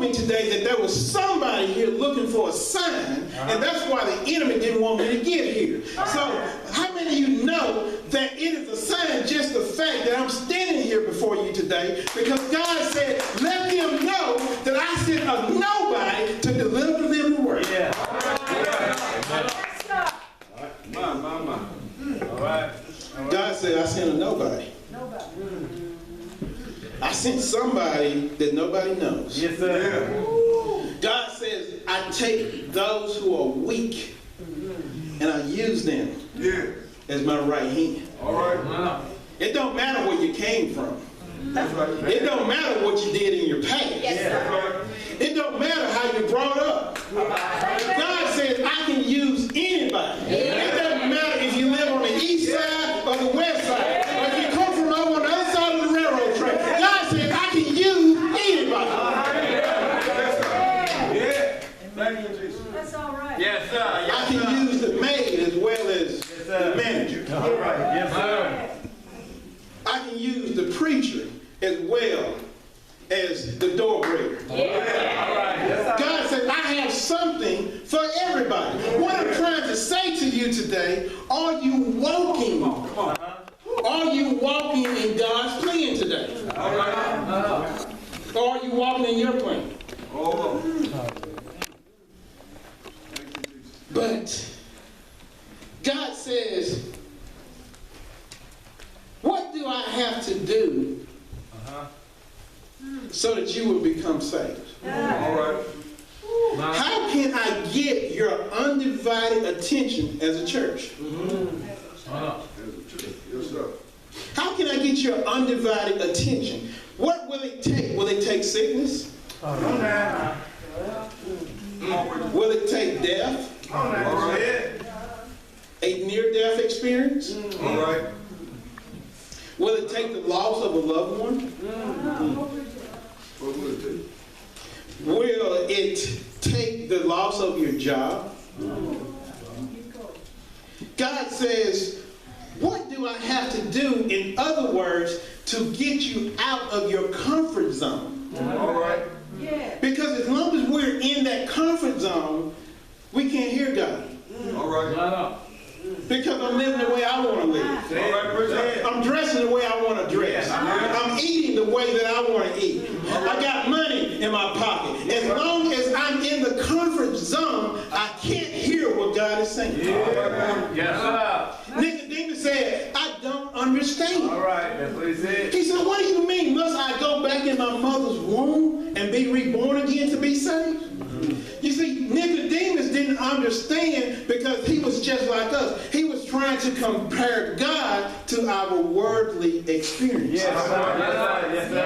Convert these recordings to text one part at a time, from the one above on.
me today that there was somebody here looking for a sign, and that's why the enemy didn't want me to get here. So, how many of you know that it is a sign, just the fact that I'm standing here before you today, because God said, let them know that I sent a nobody to deliver them the word. Yeah. All right. God said, I sent a nobody. I sent somebody that nobody knows. Yes, sir. God says, I take those who are weak and I use them as my right hand. All right. It don't matter where you came from. That's right. It don't matter what you did in your past. It don't matter how you brought up. God says, I can use anybody. It doesn't matter if you live on the east side or the west side, or if you come from over on the other side of the railroad track. God says, I can use anybody. Thank you, Jesus. That's all right. Yes, sir. I can use the maid as well as the manager. All right. Yes, sir. I can use the preacher as well as the door breaker. All right. Yes, sir. God said, I have something for everybody. What I'm trying to say to you today, are you walking? Are you walking in God's plan today? All right. Or are you walking in your plan? But God says, what do I have to do so that you will become saved? All right. How can I get your undivided attention as a church? Yes, sir. How can I get your undivided attention? What will it take? Will it take sickness? Will it take death? All right. A near-death experience? All right. Will it take the loss of a loved one? What will it take? Will it take the loss of your job? God says, what do I have to do, in other words, to get you out of your comfort zone? All right. Because as long as we're in that comfort zone, we can't hear God. All right. Because I'm living the way I want to live. All right, present. I'm dressing the way I want to dress. I'm eating the way that I want to eat. I got money in my pocket. As long as I'm in the comfort zone, I can't hear what God is saying. Yes, sir. Nicodemus said, I don't understand. All right. That's what he said. He said, what do you mean? Must I go back in my mother's womb and be reborn again to be saved? You see, Nicodemus didn't understand because he was just like us. He was trying to compare God to our worldly experience. Yes, sir. Yes, sir.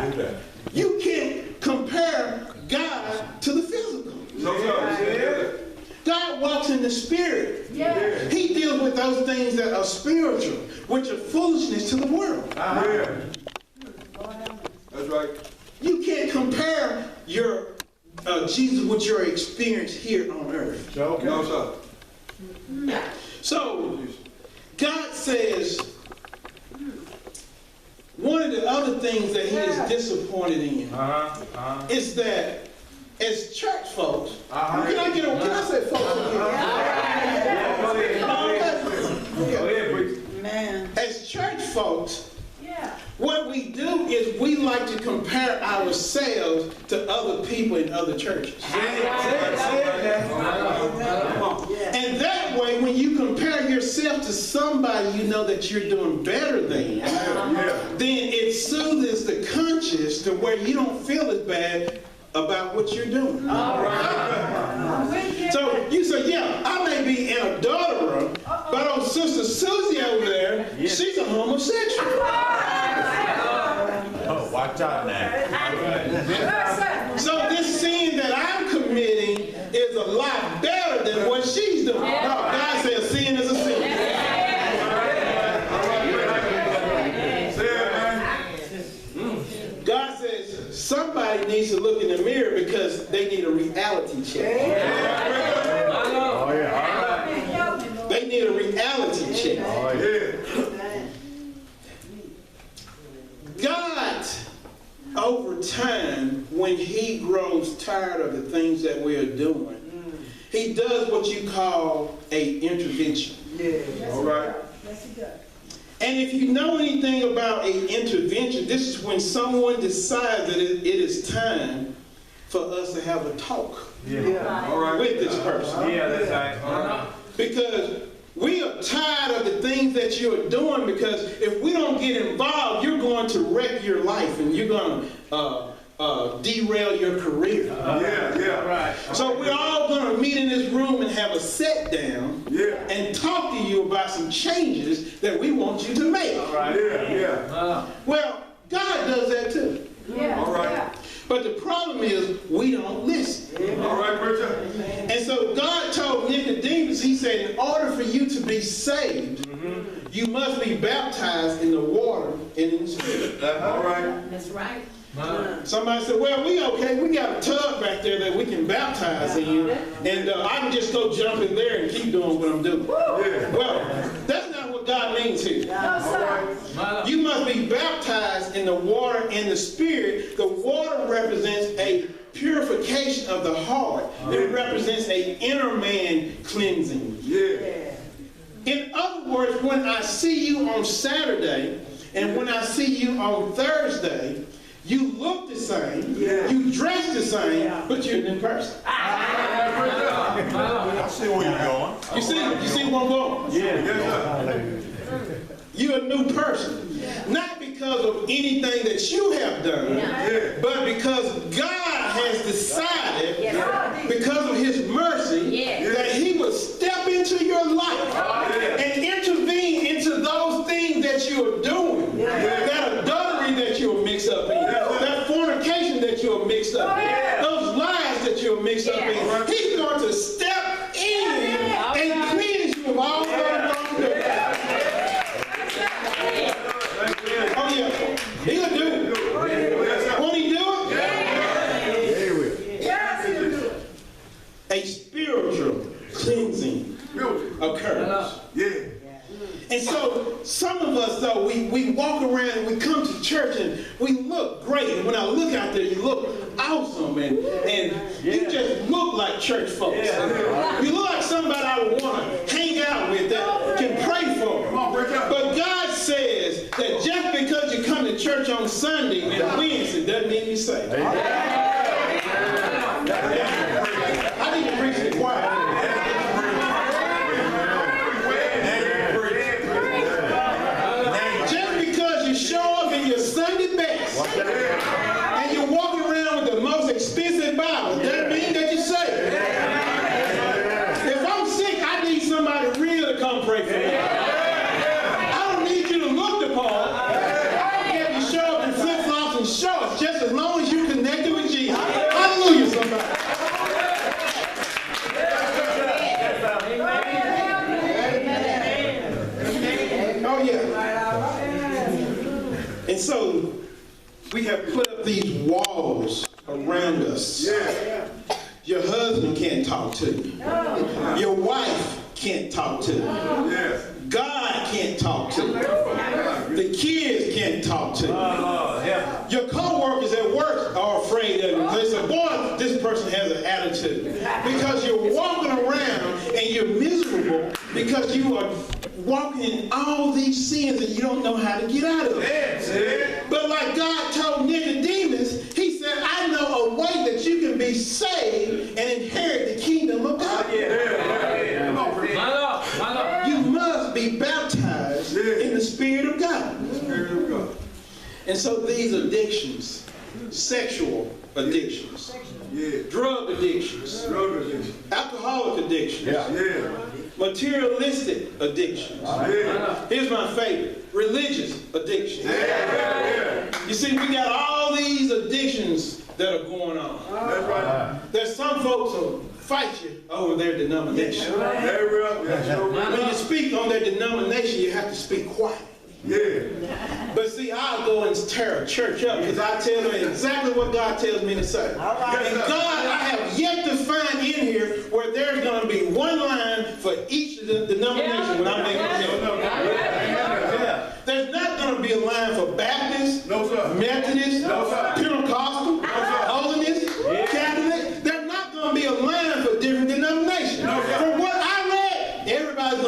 Yes, sir. You can't compare God to the physical. No, sir. God walks in the spirit. He deals with those things that are spiritual, which are foolishness to the world. That's right. You can't compare your Jesus with your experience here on earth. No, sir. So, God says, one of the other things that he is disappointed in is that as church folks, can I say folks again? As church folks, what we do is we like to compare ourselves to other people in other churches. And that way, when you compare yourself to somebody you know that you're doing better than, then it soothes the conscience to where you don't feel as bad about what you're doing. So you say, yeah, I may be an adulterer, but on Sister Susie over there, she's a homosexual. Oh, watch out now. So this sin that I'm committing is a lot better than what she's doing. No, God says sin is a sin. God says somebody needs to look in the mirror because they need a reality check. They need a reality check. God, over time, when he grows tired of the things that we are doing, he does what you call a intervention. All right. And if you know anything about a intervention, this is when someone decides that it is time for us to have a talk All right. with this person. Yeah, that's right. Because we are tired of the things that you're doing, because if we don't get involved, you're going to wreck your life and you're going to derail your career. Yeah. Right. So we're all going to meet in this room and have a sit down Yeah. and talk to you about some changes that we want you to make. Right. Yeah. Well, God does that too. All right. But the problem is we don't listen. All right, preacher. And so God told Nicodemus, he said, in order for you to be saved, you must be baptized in the water and in the Spirit. All right. That's right. Somebody said, well, we okay. We got a tub back there that we can baptize in. And I can just go jump in there and keep doing what I'm doing. Yeah. Well, that's not what God means here. No, sir. You must be baptized in the water and the Spirit. The water represents a purification of the heart. It represents an inner man cleansing. Yeah. In other words, when I see you on Saturday and when I see you on Thursday, you look the same, you dress the same, but you're a new person. I see where you're going. You see where I'm going? Yes, sir. You're a new person. Not because of anything that you have done, Yeah. but because God has decided, because of his mercy, that he would step into your life and intervene into those things that you are doing, that adultery that you are mixed up in, that fornication that you are mixed up in, those lies that you are mixed up in. He's going to step in and cleanse you of all those wrongdoings. Oh yeah, he'll do it. Won't he do it? A spiritual cleansing occurs. Yeah. And so some of us, though, we walk around and we come to church and we look great. And when I look out there, you look awesome and you just look like church folks. You look like somebody I would want to hang out with that can pray for. But God says that just because you come to church on Sunday and Wednesday doesn't mean you're saved. I need to preach it quiet. Just because you show up in your Sunday best and you walk around with the most expensive Bible doesn't mean that you're saved. If I'm sick, I need somebody real to come pray for me. I don't need you to look the part. I don't care if you show up in flip-flops and shorts, just as long as you connected with Jesus. Hallelujah, somebody. Oh, yeah. And so we have put up these walls around us. Yeah. Your husband can't talk to you. Your wife can't talk to you. Yes. God can't talk to you. The kids can't talk to you. Your co-workers at work are afraid of you. They say, boy, this person has an attitude. Because you're walking around and you're miserable because you are walking in all these sins and you don't know how to get out of it. But like God told Nicodemus, he said, I know a way that you can be saved and inherit the kingdom of God. You must be baptized in the Spirit of God. And so these addictions, sexual addictions, drug addictions, alcoholic addictions, materialistic addictions. Here's my favorite, religious addictions. You see, we got all these addictions that are going on. There's some folks who fight you over their denomination. When you speak on their denomination, you have to speak quiet. But see, I'll go and tear a church up because I tell them exactly what God tells me to say. And God, I have yet to find in here where there's going to be one line for each of the denominations when I make it. There's not going to be a line for Baptist, Methodist, Pentecostal, Holiness,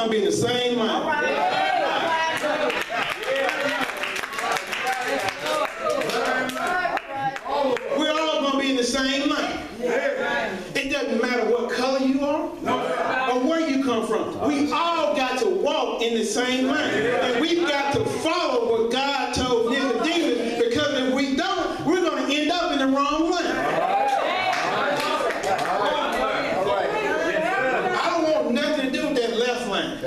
gonna be in the same line. We're all gonna be in the same line. It doesn't matter what color you are or where you come from. We all got to walk in the same line. And we've got to follow what God told Nicodemus, because if we don't, we're going to end up in the wrong line. I don't want nothing to do with that left line.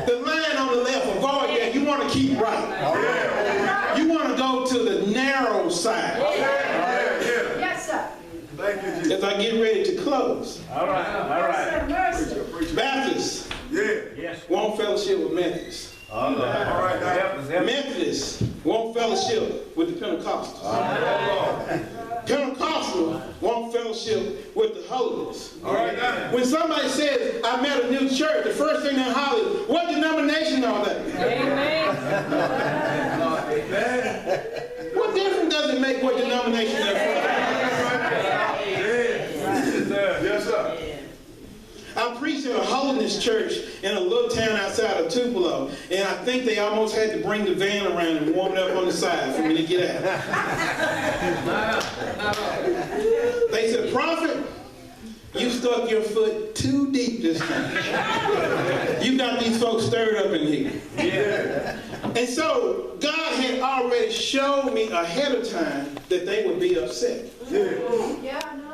The line on the left, avoid that. You want to keep right. You want to go to the narrow side. Yes, sir. Thank you, Jesus. As I get ready to close, All right, all right. Mercy. Baptists Yeah. Yes. won't fellowship with Methodists. All right. All right, now. Help us, help us. Methodists won't fellowship with the Pentecostals. Pentecostals won't fellowship with the Holiness. All right, now. When somebody says, I met a new church, the first thing they holler is, what denomination are they? What difference does it make what denomination they're Yes, sir. from? I preached at a Holiness church in a little town outside of Tupelo, and I think they almost had to bring the van around and warm it up on the side for me to get out. They said, Prophet, you stuck your foot too deep this time. You got these folks stirred up in here. Yeah. And so God had already showed me ahead of time that they would be upset. Yeah. Yeah, I know.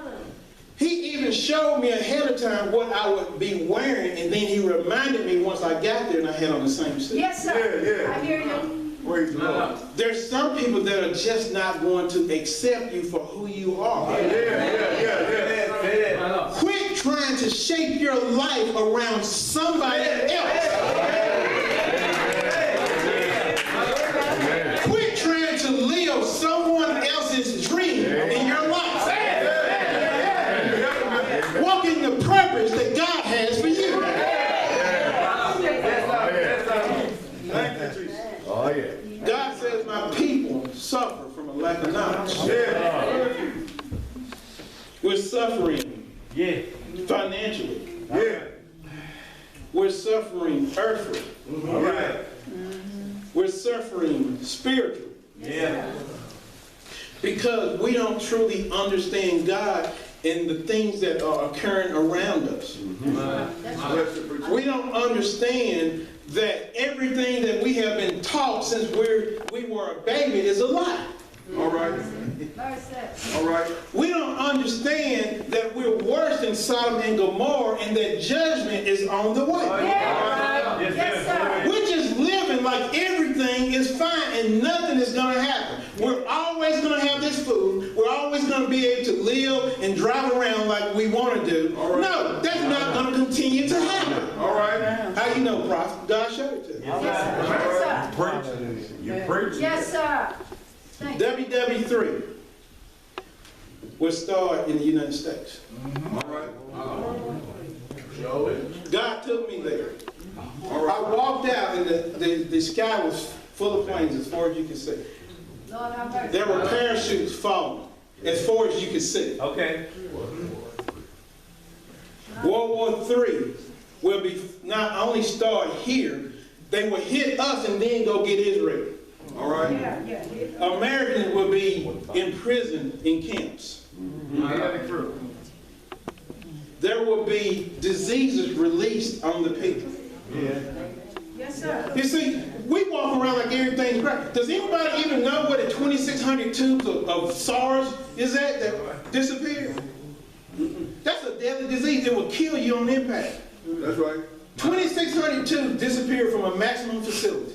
He even showed me ahead of time what I would be wearing, and then he reminded me once I got there and I had on the same suit. Yes, sir. Yeah, yeah. I hear you. Praise the Lord. There's some people that are just not going to accept you for who you are. Yeah. Quit trying to shape your life around somebody else. Quit trying to live someone else's dream in your life. Walk in the purpose that God has for you. Thank you, Jesus. Oh, yeah. God says, my people suffer from a lack of knowledge. Yeah. We're suffering Yeah. financially. Yeah. We're suffering earthly. All right. We're suffering spiritually. Yeah. Because we don't truly understand God and the things that are occurring around us. Bless you, preacher. We don't understand that everything that we have been taught since we were a baby is a lie. All right. Mercy. All right. We don't understand that we're worse than Sodom and Gomorrah and that judgment is on the way. Yes, sir. We're just living like everything is fine and nothing is going to happen. We're always going to have this food. We're always going to be able to live and drive around like we want to do. All right. No, that's not going to continue to happen. All right. How you know, Prophet? God showed it to you. Yes, sir. Preach. You preach. Yes, sir. Thank you. WW3 will start in the United States. All right. God took me there. All I right. walked out and the sky was full of planes as far as you could see. Lord have mercy. There were parachutes falling as far as you could see. Okay. World War III will be not only start here, they will hit us and then go get Israel. All right. Yeah. Americans will be imprisoned in camps. There will be diseases released on the people. Yes, sir. You see, we walk around like everything's great. Does anybody even know what the 2,600 tubes of SARS is that disappeared? That's a deadly disease. It will kill you on impact. That's right. 2,600 tubes disappeared from a maximum facility.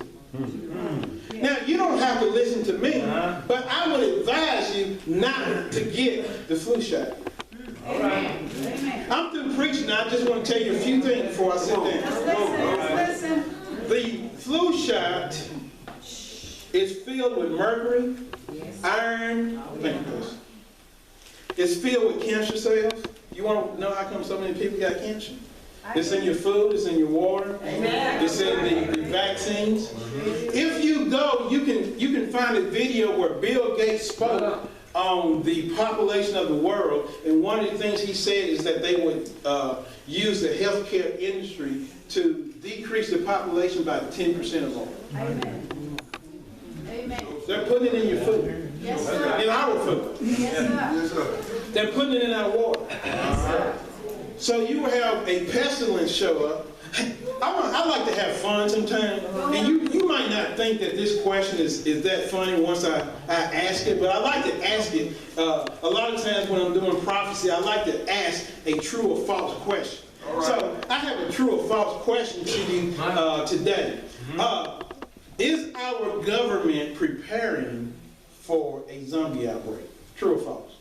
Now, you don't have to listen to me, but I would advise you not to get the flu shot. Amen. Amen. I'm through preaching now. I just want to tell you a few things before I sit down. Let's listen. The flu shot is filled with mercury, iron, it's filled with cancer cells. You want to know how come so many people got cancer? It's in your food, it's in your water, it's in the vaccines. If you go, you can find a video where Bill Gates spoke on the population of the world, and one of the things he said is that they would use the healthcare industry to decrease the population by 10% or more. Amen. Amen. They're putting it in your food, Yes, sir. in our food. Yes, sir. Yes, sir. They're putting it in our water. Yes, sir. So you have a pestilence show up. I like to have fun sometimes, and you might not think that this question is that funny once I ask it, but I like to ask it. A lot of times when I'm doing prophecy, I like to ask a true or false question. So I have a true or false question to you today. Is our government preparing for a zombie outbreak? True or false?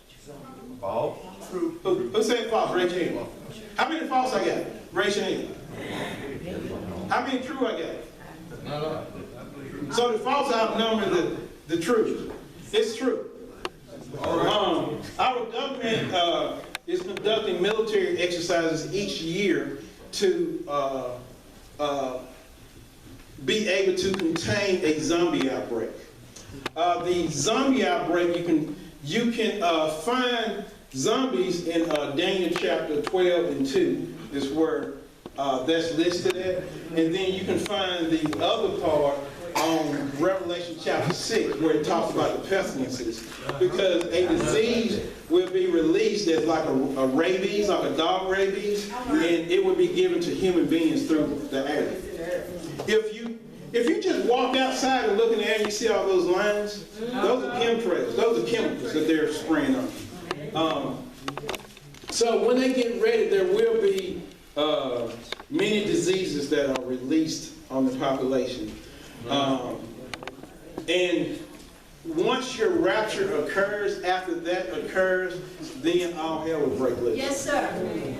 False. Who said false? Raise your hand. How many false I got? Raise your hand. How many true I got? So the false outnumber the truth. It's true. Our government is conducting military exercises each year to be able to contain a zombie outbreak. The zombie outbreak, you can find zombies in Daniel chapter 12 and 2 is where that's listed at. And then you can find the other part on Revelation chapter 6 where it talks about the pestilences. Because a disease will be released as like a rabies, like a dog rabies, and it will be given to human beings through the air. If you just walk outside and look in the air and you see all those lines, those are chemtrails. Those are chemicals that they're spraying on. So when they get ready, there will be many diseases that are released on the population. And once your rapture occurs, after that occurs, then all hell will break loose. Yes, sir.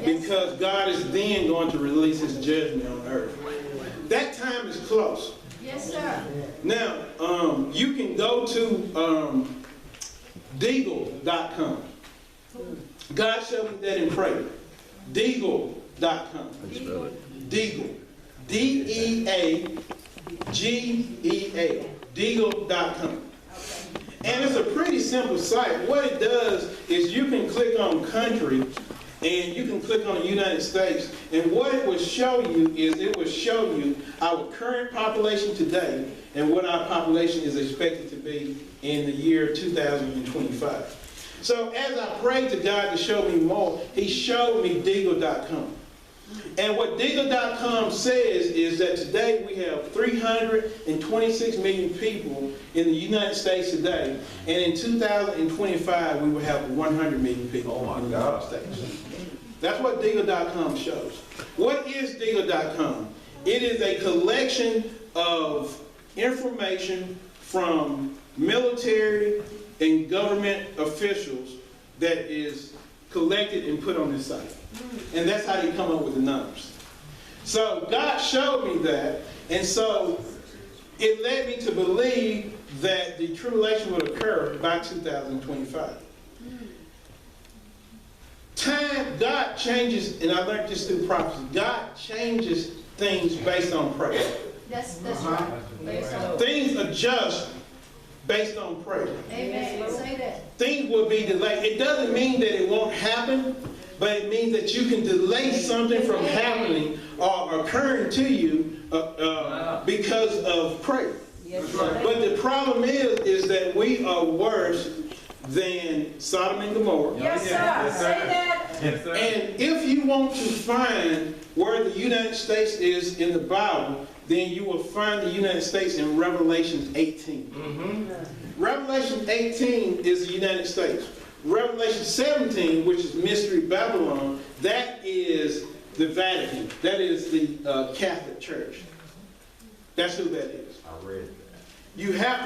Because God is then going to release his judgment on earth. That time is close. Yes, sir. Now, you can go to Deagle.com. God showed me that in prayer. Deagle.com. Deagle. D-E-A-G-E-A. Deagle.com. And it's a pretty simple site. What it does is you can click on country and you can click on the United States, and what it will show you is it will show you our current population today and what our population is expected to be in the year 2025. So as I prayed to God to show me more, he showed me Deagle.com. And what Deagle.com says is that today we have 326 million people in the United States today, and in 2025 we will have 100 million people in the United States. That's what Deagle.com shows. What is Deagle.com? It is a collection of information from military and government officials that is collected and put on this site. And that's how they come up with the numbers. So God showed me that, and so it led me to believe that the tribulation would occur by 2025. Time, God changes, and I learned this through prophecy, God changes things based on prayer. That's right. Based on- Things adjust based on prayer. Amen. Say that. Things will be delayed. It doesn't mean that it won't happen, but it means that you can delay something from happening or occurring to you because of prayer. Yes, sir. But the problem is that we are worse than Sodom and Gomorrah. Yes, sir. Yes, sir. Say that. Yes, sir. And if you want to find where the United States is in the Bible, then you will find the United States in Revelation 18. Revelation 18 is the United States. Revelation 17, which is Mystery Babylon, that is the Vatican. That is the Catholic Church. That's who that is. I read that. You have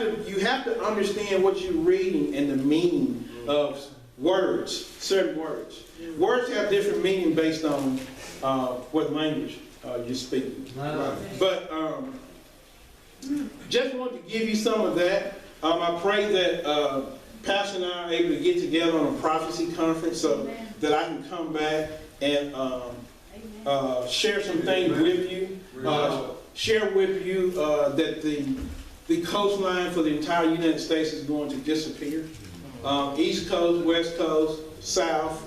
to understand what you're reading and the meaning of words, certain words. Words have different meaning based on what language you're speaking. But just want to give you some of that. I pray that Pastor and I are able to get together on a prophecy conference so that I can come back and share some things with you. Share with you that the coastline for the entire United States is going to disappear. East Coast, West Coast, South,